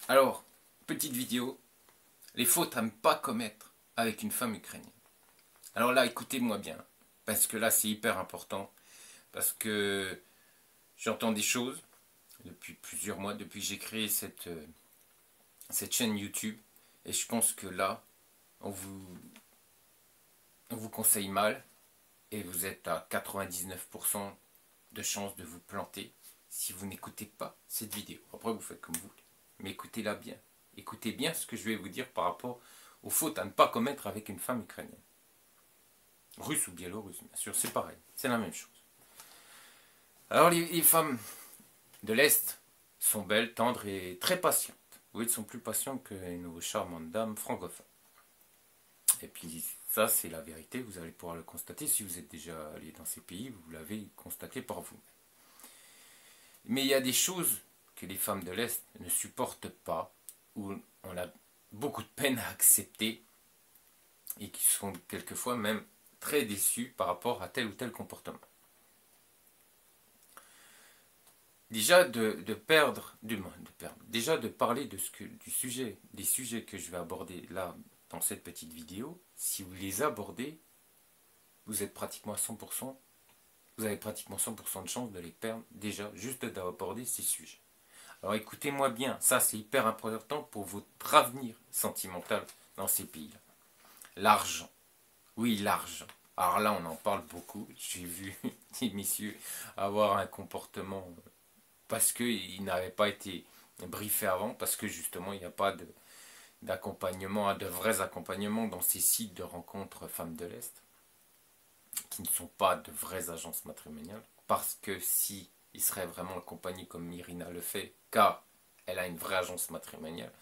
Alors, petite vidéo, les fautes à ne pas commettre avec une femme ukrainienne. Alors là, écoutez-moi bien, parce que là, c'est hyper important, parce que j'entends des choses depuis plusieurs mois, depuis que j'ai créé cette chaîne YouTube, et je pense que là, on vous conseille mal, et vous êtes à 99% de chances de vous planter si vous n'écoutez pas cette vidéo. Après, vous faites comme vous voulez, mais écoutez-la bien. Écoutez bien ce que je vais vous dire par rapport aux fautes à ne pas commettre avec une femme ukrainienne. Russe ou biélorusse, bien sûr, c'est pareil, c'est la même chose. Alors, les femmes de l'Est sont belles, tendres et très patientes. Oui, elles sont plus patientes que nos charmantes dames francophones. Et puis, ça, c'est la vérité, vous allez pouvoir le constater. Si vous êtes déjà allé dans ces pays, vous l'avez constaté par vous. Mais il y a des choses que les femmes de l'Est ne supportent pas, où on a beaucoup de peine à accepter, et qui sont quelquefois même très déçues par rapport à tel ou tel comportement. Déjà déjà de parler des sujets que je vais aborder là dans cette petite vidéo, si vous les abordez, vous êtes pratiquement à 100%, vous avez pratiquement 100% de chance de les perdre déjà juste d'aborder ces sujets. Alors écoutez-moi bien, ça c'est hyper important pour votre avenir sentimental dans ces pays-là. L'argent. Oui, l'argent. Alors là, on en parle beaucoup. J'ai vu des messieurs avoir un comportement parce qu'ils n'avaient pas été briefés avant, parce que justement, il n'y a pas d'accompagnement, de vrais accompagnements dans ces sites de rencontres femmes de l'Est, qui ne sont pas de vraies agences matrimoniales. Parce que si ils seraient vraiment accompagnés comme Irina le fait, car elle a une vraie agence matrimoniale,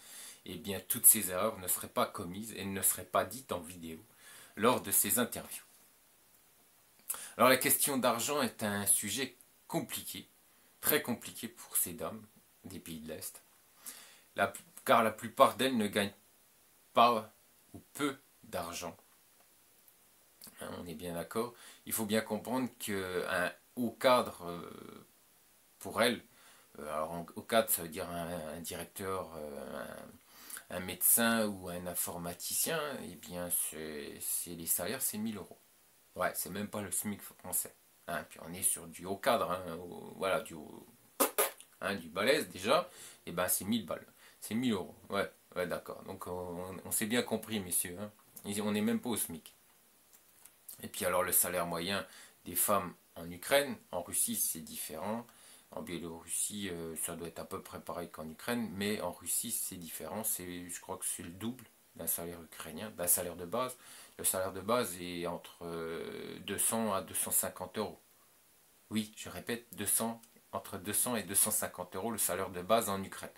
eh bien toutes ces erreurs ne seraient pas commises et ne seraient pas dites en vidéo lors de ces interviews. Alors la question d'argent est un sujet compliqué, très compliqué pour ces dames des pays de l'Est, car la plupart d'elles ne gagnent pas ou peu d'argent. Hein, on est bien d'accord. Il faut bien comprendre qu'un haut cadre, pour elles, alors haut cadre ça veut dire un directeur, un médecin ou un informaticien, eh bien les salaires c'est 1 000 euros. Ouais, c'est même pas le SMIC français. Hein, puis on est sur du haut cadre, hein, voilà, du balèze déjà, et ben c'est 1 000 balles. C'est 1 000 euros. Ouais, ouais, d'accord. Donc on s'est bien compris, messieurs. Hein. On n'est même pas au SMIC. Et puis alors le salaire moyen des femmes en Ukraine, en Russie c'est différent. En Biélorussie, ça doit être à peu près pareil qu'en Ukraine, mais en Russie c'est différent. Je crois que c'est le double d'un salaire ukrainien, d'un salaire de base. Le salaire de base est entre 200 à 250 euros. Oui, je répète, entre 200 et 250 euros le salaire de base en Ukraine.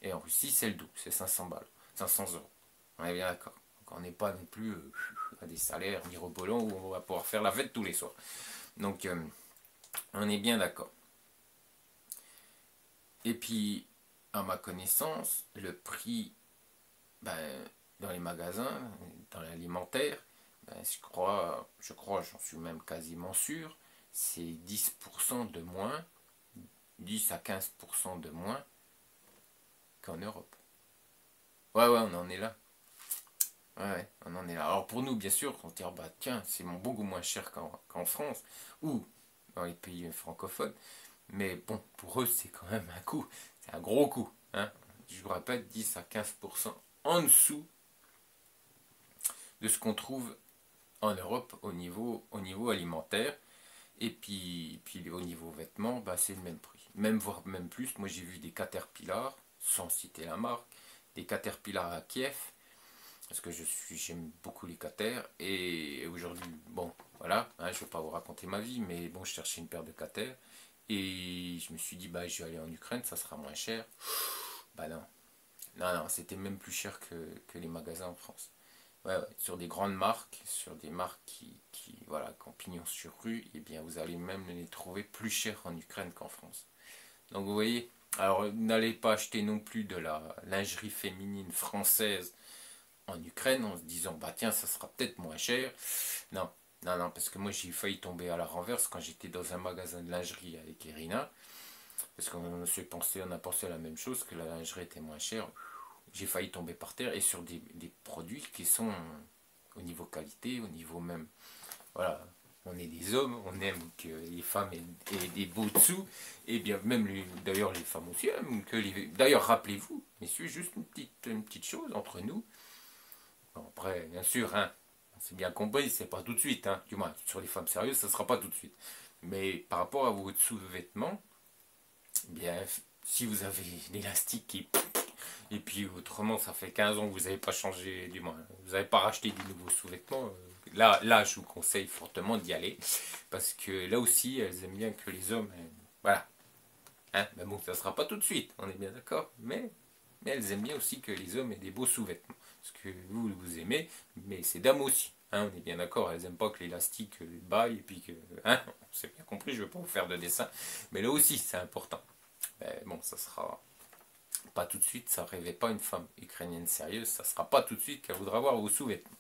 Et en Russie, c'est le double, c'est 500 balles, 500 euros. On est bien d'accord. Donc on n'est pas non plus à des salaires mirobolants où on va pouvoir faire la fête tous les soirs. Donc on est bien d'accord. Et puis, à ma connaissance, le prix dans les magasins, dans l'alimentaire, j'en suis même quasiment sûr, c'est 10% de moins, 10 à 15% de moins qu'en Europe. Ouais, ouais, on en est là. Ouais, ouais, on en est là. Alors pour nous, bien sûr, on se dit, bah tiens, c'est beaucoup moins cher qu'en France ou dans les pays francophones. Mais bon, pour eux, c'est quand même un coût. C'est un gros coût. Hein. Je vous répète, 10 à 15% en dessous de ce qu'on trouve en Europe au niveau alimentaire. Et puis au niveau vêtements, bah, c'est le même prix. Même voire même plus. Moi j'ai vu des Caterpillar, sans citer la marque, des Caterpillar à Kiev, parce que j'aime beaucoup les Cater. Et aujourd'hui, bon, voilà, hein, je ne vais pas vous raconter ma vie, mais bon, je cherchais une paire de Cater. Et je me suis dit, bah, je vais aller en Ukraine, ça sera moins cher. Bah non, non, non, c'était même plus cher que les magasins en France. Ouais, ouais, sur des grandes marques, sur des marques voilà, qui ont pignon sur rue, eh bien vous allez même les trouver plus chers en Ukraine qu'en France. Donc vous voyez, alors n'allez pas acheter non plus de la lingerie féminine française en Ukraine en se disant bah tiens ça sera peut-être moins cher. Non, non, non, parce que moi j'ai failli tomber à la renverse quand j'étais dans un magasin de lingerie avec Irina, parce on a pensé la même chose, que la lingerie était moins chère. j'ai failli tomber par terre, et sur des produits qui sont au niveau qualité, au niveau même, voilà, on est des hommes, on aime que les femmes aient des beaux dessous, et bien même d'ailleurs les femmes aussi aiment que les... D'ailleurs rappelez-vous, messieurs, juste une petite chose entre nous. Bon, après, bien sûr, hein, c'est bien compris, c'est pas tout de suite, hein, du moins sur les femmes sérieuses, ça sera pas tout de suite. Mais par rapport à vos sous-vêtements, eh bien, si vous avez l'élastique qui... Et puis autrement, ça fait 15 ans que vous n'avez pas changé, du moins, vous n'avez pas racheté des nouveaux sous-vêtements. Là, je vous conseille fortement d'y aller. Parce que là aussi, elles aiment bien que les hommes... voilà. Hein, mais bon, ça ne sera pas tout de suite, on est bien d'accord. Mais elles aiment bien aussi que les hommes aient des beaux sous-vêtements. Parce que vous aimez, mais ces dames aussi. Hein, on est bien d'accord, elles n'aiment pas que l'élastique baille et puis que... Hein, c'est bien compris, je ne veux pas vous faire de dessin. Mais là aussi, c'est important. Mais bon, ça sera pas tout de suite, ça ne rêvait pas une femme ukrainienne sérieuse, ça sera pas tout de suite qu'elle voudra voir vos sous-vêtements.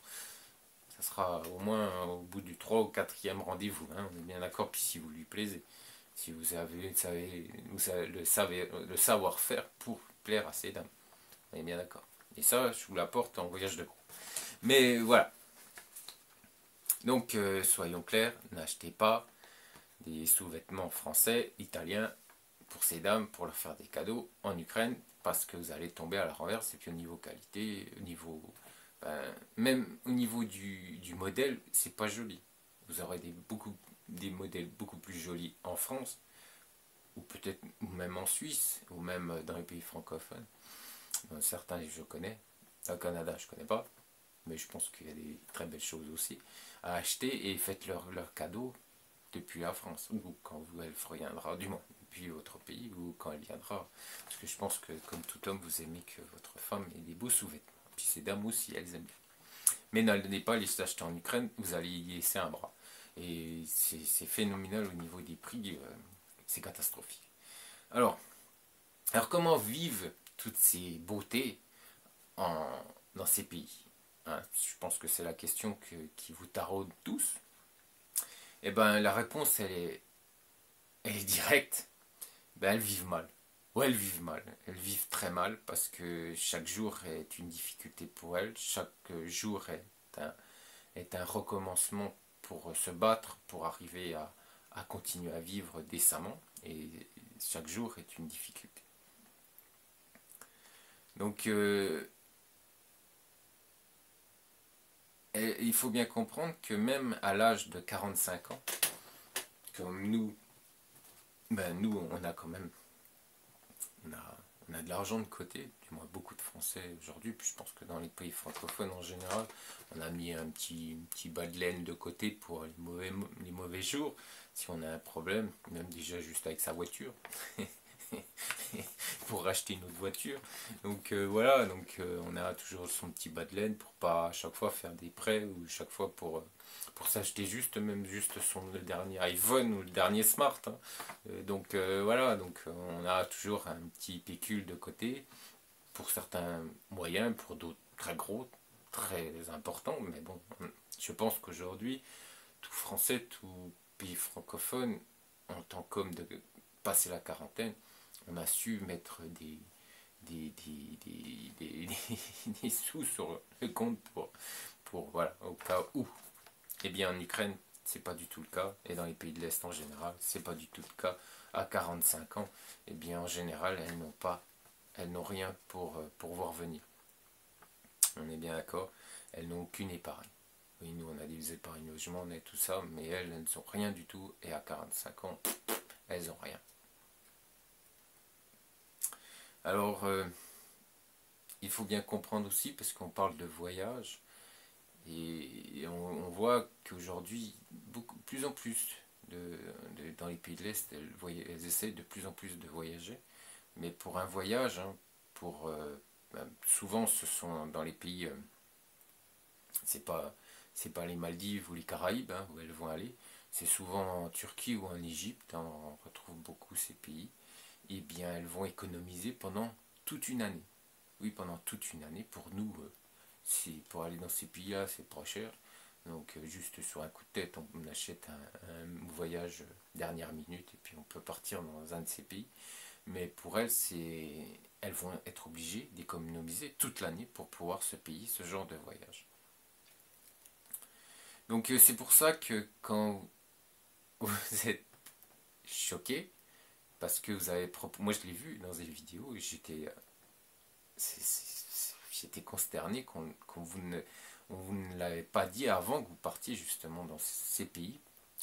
Ça sera au moins au bout du 3 ou 4e rendez-vous, hein, on est bien d'accord, puis si vous lui plaisez. Si vous avez le savoir-faire pour plaire à ces dames. On est bien d'accord. Et ça, je vous l'apporte en voyage de groupe. Mais voilà. Donc, soyons clairs, n'achetez pas des sous-vêtements français, italiens, pour ces dames, pour leur faire des cadeaux en Ukraine, parce que vous allez tomber à la renverse, et puis au niveau qualité, au niveau... même au niveau du modèle, c'est pas joli. Vous aurez des modèles beaucoup plus jolis en France, ou peut-être ou même en Suisse, ou même dans les pays francophones. Certains je connais, au Canada je connais pas, mais je pense qu'il y a des très belles choses aussi à acheter, et faites leur cadeau depuis la France, ou quand elle reviendra, du moins, depuis votre pays, ou quand elle viendra. Parce que je pense que comme tout homme, vous aimez que votre femme ait des beaux sous-vêtements. Puis ces dames aussi, elles aiment bien. Mais n'allez pas les acheter en Ukraine, vous allez y laisser un bras. Et c'est phénoménal au niveau des prix, c'est catastrophique. Alors comment vivent toutes ces beautés dans ces pays, hein? Je pense que c'est la question qui vous taraude tous. Et ben la réponse elle est directe. Ben elles vivent mal. Ouais, elles vivent mal. Elles vivent très mal parce que chaque jour est une difficulté pour elles. Chaque jour est un recommencement pour se battre, pour arriver à continuer à vivre décemment. Et chaque jour est une difficulté. Donc il faut bien comprendre que même à l'âge de 45 ans, comme nous, nous on a quand même on a de l'argent de côté, du moins beaucoup de Français aujourd'hui, puis je pense que dans les pays francophones en général, on a mis un petit bas de laine de côté pour les mauvais jours, si on a un problème, même déjà juste avec sa voiture. Pour racheter une autre voiture. Donc voilà, donc on a toujours son petit bas de laine pour pas à chaque fois faire des prêts, ou chaque fois pour s'acheter même juste le dernier iPhone ou le dernier Smart, hein. Donc voilà, donc on a toujours un petit pécule de côté pour certains moyens, pour d'autres très gros, très importants. Mais bon, je pense qu'aujourd'hui tout Français, tout pays francophone, en tant qu'homme de passer la quarantaine, on a su mettre des sous sur le compte voilà, au cas où. Eh bien en Ukraine, c'est pas du tout le cas, et dans les pays de l'Est en général, c'est pas du tout le cas. À 45 ans, eh bien en général, elles n'ont rien pour voir venir. On est bien d'accord, elles n'ont aucune épargne. Oui, nous on a des épargnes logement, on a tout ça, mais elles n'ont rien du tout, et à 45 ans, elles n'ont rien. Alors, il faut bien comprendre aussi, parce qu'on parle de voyage, et on voit qu'aujourd'hui, plus en plus, dans les pays de l'Est, elles essaient de plus en plus de voyager, mais pour un voyage, hein, souvent ce sont dans les pays, c'est pas les Maldives ou les Caraïbes, hein, où elles vont aller, c'est souvent en Turquie ou en Égypte, hein, on retrouve beaucoup ces pays. Eh bien elles vont économiser pendant toute une année. Oui, pendant toute une année. Pour nous, pour aller dans ces pays-là, c'est pas cher. Donc juste sur un coup de tête, on achète un voyage dernière minute, et puis on peut partir dans un de ces pays. Mais pour elles, elles vont être obligées d'économiser utiliser toute l'année pour pouvoir se payer ce genre de voyage. Donc c'est pour ça que quand vous êtes choqué, parce que vous avez moi je l'ai vu dans des vidéos, et j'étais consterné qu'on vous ne l'avait pas dit avant que vous partiez justement dans ces pays.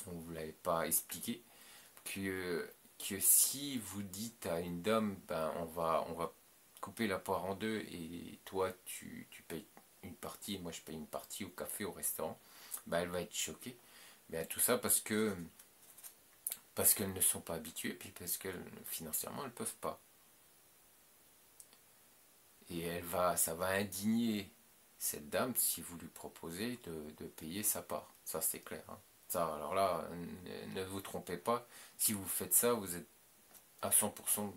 On ne vous l'avait pas expliqué que si vous dites à une dame, ben on va couper la poire en deux, et toi tu payes une partie et moi je paye une partie au café, au restaurant, ben elle va être choquée. Ben, tout ça parce qu'elles ne sont pas habituées, et puis parce que financièrement elles ne peuvent pas. Et ça va indigner cette dame si vous lui proposez de payer sa part. Ça c'est clair. Hein. Ça, alors là, ne vous trompez pas. Si vous faites ça, vous êtes à 100%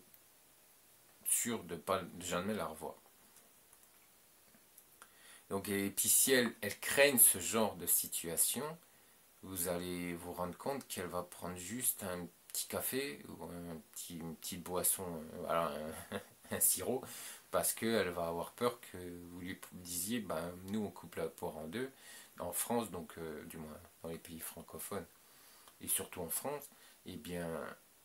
sûr de jamais la revoir. Donc, et puis si elle craigne ce genre de situation, vous allez vous rendre compte qu'elle va prendre juste un petit café ou une petite boisson, voilà, un sirop, parce qu'elle va avoir peur que vous lui disiez, ben, nous on coupe la poire en deux, en France, donc du moins dans les pays francophones, et surtout en France, eh bien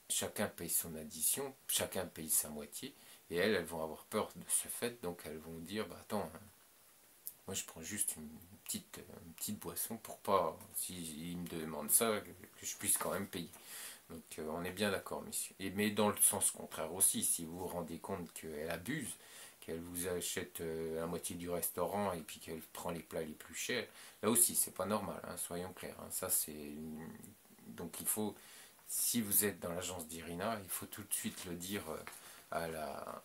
chacun paye son addition, chacun paye sa moitié, et elles vont avoir peur de ce fait, donc elles vont dire, bah attends, moi je prends juste une petite boisson pour pas, s'ils me demandent ça, que je puisse quand même payer. Donc on est bien d'accord, messieurs. Mais dans le sens contraire aussi, si vous vous rendez compte qu'elle abuse, qu'elle vous achète la moitié du restaurant et puis qu'elle prend les plats les plus chers, là aussi c'est pas normal, hein, soyons clairs. Hein, ça c'est donc il faut, si vous êtes dans l'agence d'Irina, il faut tout de suite le dire à la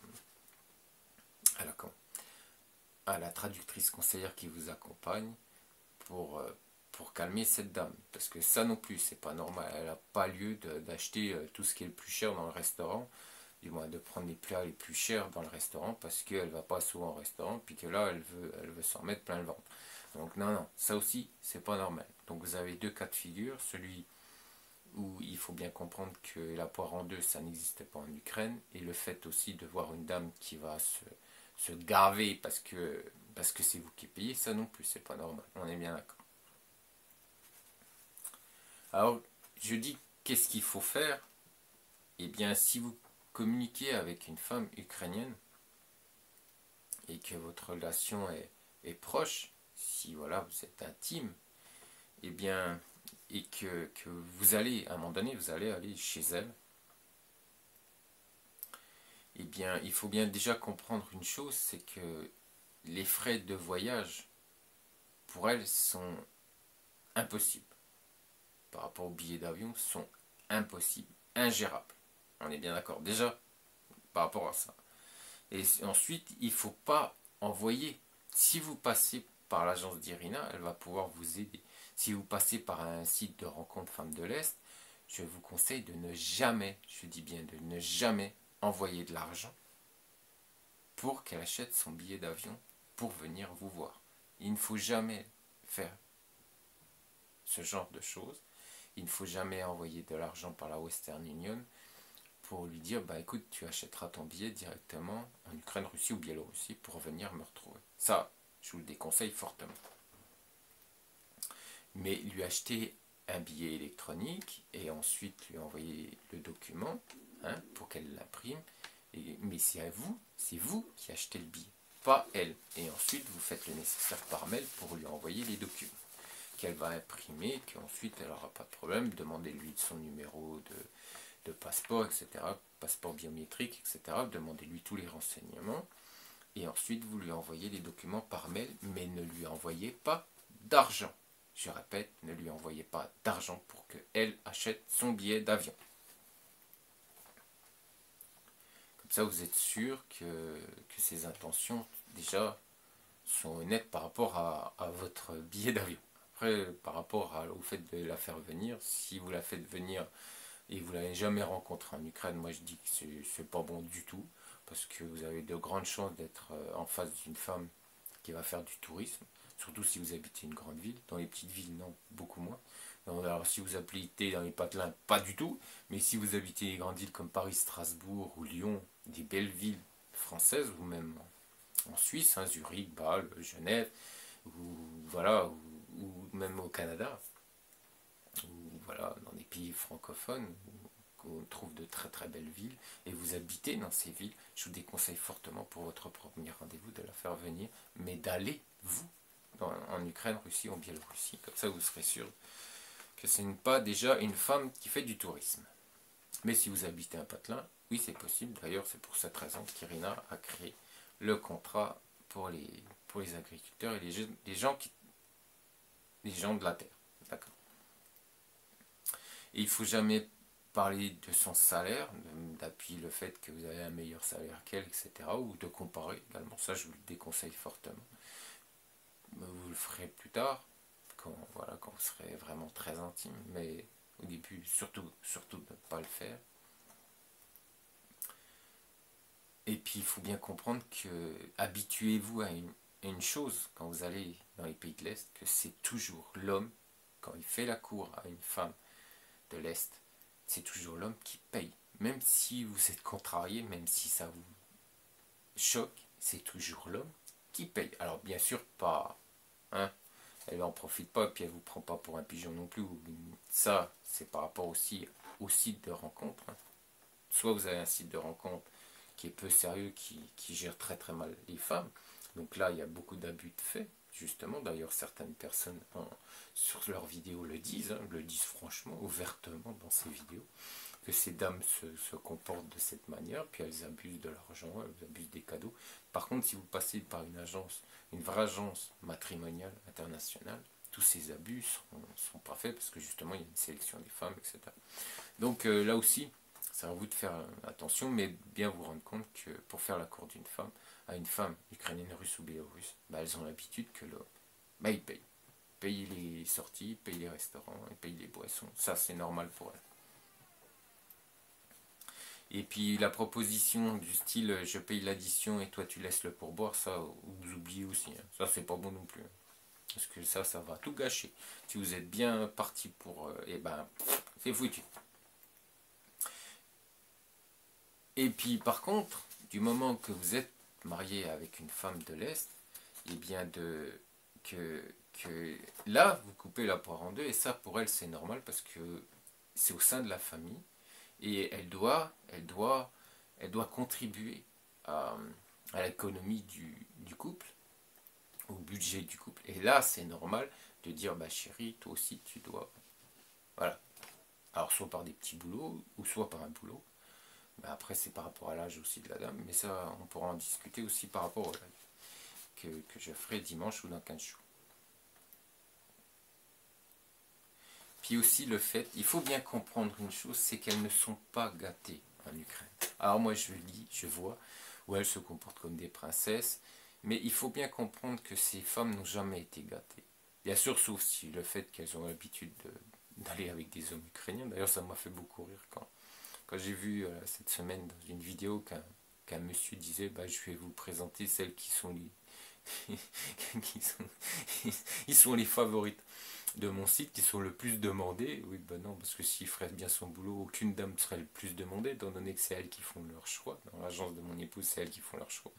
comment, à la traductrice conseillère qui vous accompagne pour calmer cette dame. Parce que ça non plus, c'est pas normal. Elle n'a pas lieu d'acheter tout ce qui est le plus cher dans le restaurant, du moins de prendre les plats les plus chers dans le restaurant, parce qu'elle va pas souvent au restaurant, puis que là, elle veut s'en mettre plein le ventre. Donc non, non, ça aussi, c'est pas normal. Donc vous avez deux cas de figure, celui où il faut bien comprendre que la poire en deux, ça n'existait pas en Ukraine, et le fait aussi de voir une dame qui va se gaver parce que c'est vous qui payez, ça non plus, c'est pas normal. On est bien d'accord. Alors, je dis, qu'est-ce qu'il faut faire? Eh bien, si vous communiquez avec une femme ukrainienne et que votre relation est proche, si voilà, vous êtes intime, eh bien, et que vous allez, à un moment donné, vous allez aller chez elle, eh bien, il faut bien déjà comprendre une chose, c'est que les frais de voyage, pour elle, sont impossibles. Par rapport aux billets d'avion, sont impossibles, ingérables. On est bien d'accord, déjà, par rapport à ça. Et ensuite, il ne faut pas envoyer. Si vous passez par l'agence d'Irina, elle va pouvoir vous aider. Si vous passez par un site de rencontre femmes de l'Est, je vous conseille de ne jamais, je dis bien de ne jamais envoyer de l'argent pour qu'elle achète son billet d'avion pour venir vous voir. Il ne faut jamais faire ce genre de choses. Il ne faut jamais envoyer de l'argent par la Western Union pour lui dire, bah écoute, tu achèteras ton billet directement en Ukraine, Russie ou Biélorussie pour venir me retrouver. Ça, je vous le déconseille fortement. Mais lui acheter un billet électronique et ensuite lui envoyer le document, hein, pour qu'elle l'imprime. Mais c'est vous qui achetez le billet, pas elle. Et ensuite, vous faites le nécessaire par mail pour lui envoyer les documents qu'elle va imprimer, qu'ensuite elle n'aura pas de problème. Demandez-lui son numéro de passeport, etc., passeport biométrique, etc. Demandez-lui tous les renseignements. Et ensuite, vous lui envoyez les documents par mail, mais ne lui envoyez pas d'argent. Je répète, ne lui envoyez pas d'argent pour qu'elle achète son billet d'avion. Comme ça, vous êtes sûr que ses intentions, déjà, sont honnêtes par rapport à votre billet d'avion. Après, par rapport au fait de la faire venir, si vous la faites venir et vous ne l'avez jamais rencontrée en Ukraine, moi je dis que c'est pas bon du tout, parce que vous avez de grandes chances d'être en face d'une femme qui va faire du tourisme, surtout si vous habitez une grande ville. Dans les petites villes, non, beaucoup moins. Alors si vous habitez dans les patelins, pas du tout, mais si vous habitez les grandes villes comme Paris, Strasbourg ou Lyon, des belles villes françaises, ou même en Suisse, hein, Zurich, Bâle, Genève, ou voilà, ou même au Canada, ou voilà, dans des pays francophones, où on trouve de très très belles villes, et vous habitez dans ces villes, je vous déconseille fortement pour votre premier rendez-vous de la faire venir, mais d'aller, vous, en Ukraine, Russie, en Biélorussie, comme ça vous serez sûr que ce n'est pas déjà une femme qui fait du tourisme. Mais si vous habitez un patelin, oui c'est possible, d'ailleurs c'est pour cette raison qu'Irina a créé le contrat pour les agriculteurs et les gens de la terre. D'accord. Et il ne faut jamais parler de son salaire, d'appuyer le fait que vous avez un meilleur salaire qu'elle, etc. Ou de comparer également, ça je vous le déconseille fortement. Vous le ferez plus tard, voilà, quand vous serez vraiment très intime, mais au début, surtout ne pas le faire. Et puis il faut bien comprendre que habituez-vous à une chose quand vous allez dans les pays de l'Est, que c'est toujours l'homme, quand il fait la cour à une femme de l'Est, c'est toujours l'homme qui paye. Même si vous êtes contrarié, même si ça vous choque, c'est toujours l'homme qui paye. Alors bien sûr pas, hein, elle en profite pas et puis elle vous prend pas pour un pigeon non plus. Ça, c'est par rapport aussi au site de rencontre. Hein. Soit vous avez un site de rencontre qui est peu sérieux, qui gère très très mal les femmes. Donc là, il y a beaucoup d'abus de fait, justement. D'ailleurs, certaines personnes sur leurs vidéos le disent, hein, le disent franchement, ouvertement dans ces vidéos, que ces dames se comportent de cette manière, puis elles abusent de l'argent, elles abusent des cadeaux. Par contre, si vous passez par une agence, une vraie agence matrimoniale internationale, tous ces abus sont pas faits parce que justement il y a une sélection des femmes, etc. Donc là aussi, c'est à vous de faire attention, mais bien vous rendre compte que pour faire la cour d'une femme, à une femme ukrainienne, russe ou biélorusse, bah, elles ont l'habitude que l'homme, bah, il paye. Paye les sorties, paye les restaurants, il paye les boissons. Ça, c'est normal pour elles. Et puis la proposition du style je paye l'addition et toi tu laisses le pourboire, ça vous oubliez aussi. Hein. Ça, c'est pas bon non plus. Hein. Parce que ça va tout gâcher. Si vous êtes bien parti pour... eh ben, c'est foutu. Et puis par contre, du moment que vous êtes marié avec une femme de l'Est, eh bien que là, vous coupez la poire en deux, et ça pour elle c'est normal parce que c'est au sein de la famille, et elle doit contribuer à l'économie du couple, au budget du couple. Et là, c'est normal de dire, bah chérie, toi aussi tu dois... Voilà. Alors soit par des petits boulots, ou soit par un boulot. Mais après, c'est par rapport à l'âge aussi de la dame. Mais ça, on pourra en discuter aussi par rapport au live que je ferai dimanche ou dans 15 jours. Puis aussi le fait, il faut bien comprendre une chose, c'est qu'elles ne sont pas gâtées en Ukraine. Alors moi je lis, je vois, où elles se comportent comme des princesses, mais il faut bien comprendre que ces femmes n'ont jamais été gâtées. Bien sûr, sauf si le fait qu'elles ont l'habitude d'aller avec des hommes ukrainiens. D'ailleurs, ça m'a fait beaucoup rire quand j'ai vu cette semaine dans une vidéo qu'un monsieur disait, bah, je vais vous présenter celles qui sont les, ils sont les favorites de mon site, qui sont le plus demandées. Oui, ben non, parce que s'il ferait bien son boulot, aucune dame serait le plus demandée, étant donné que c'est elles qui font leur choix. Dans l'agence de mon épouse, c'est elles qui font leur choix.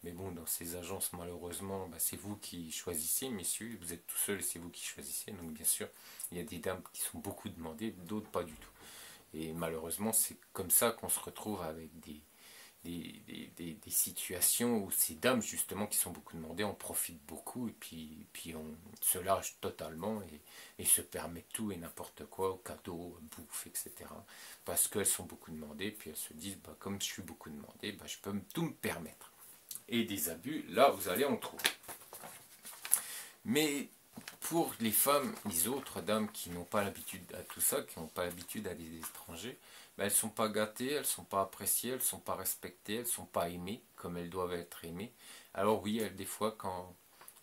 Mais bon, dans ces agences, malheureusement, bah, c'est vous qui choisissez, messieurs. Vous êtes tout seul et c'est vous qui choisissez. Donc bien sûr, il y a des dames qui sont beaucoup demandées, d'autres pas du tout. Et malheureusement, c'est comme ça qu'on se retrouve avec des situations où ces dames, justement, qui sont beaucoup demandées, en profitent beaucoup et puis on se lâche totalement et se permet tout et n'importe quoi, cadeaux, bouffe, etc. Parce qu'elles sont beaucoup demandées, puis elles se disent, bah, comme je suis beaucoup demandée, bah, je peux tout me permettre. Et des abus, là, vous allez en trouver. Mais pour les femmes, les autres dames qui n'ont pas l'habitude à tout ça, qui n'ont pas l'habitude à des étrangers, ben, elles ne sont pas gâtées, elles ne sont pas appréciées, elles ne sont pas respectées, elles ne sont pas aimées comme elles doivent être aimées. Alors oui, des fois, quand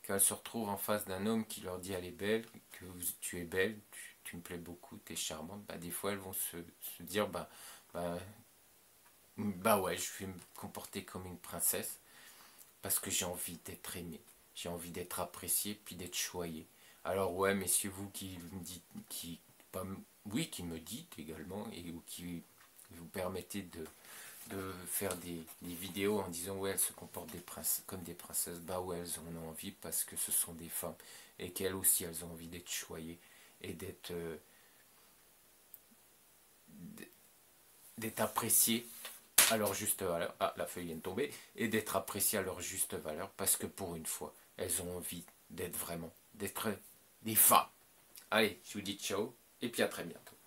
elles se retrouvent en face d'un homme qui leur dit elle est belle, que tu es belle, tu me plais beaucoup, tu es charmante, ben, des fois elles vont se dire bah ouais, je vais me comporter comme une princesse parce que j'ai envie d'être aimée. J'ai envie d'être apprécié, puis d'être choyé. Alors ouais, messieurs, vous qui me dites, oui, qui me dites également, et ou qui vous permettez de faire des vidéos en disant ouais elles se comportent comme des princesses, bah ouais elles en ont envie parce que ce sont des femmes et qu'elles aussi elles ont envie d'être choyées et d'être appréciées à leur juste valeur, ah la feuille vient de tomber, et d'être appréciées à leur juste valeur parce que pour une fois elles ont envie d'être des femmes. Allez, je vous dis ciao et puis à très bientôt.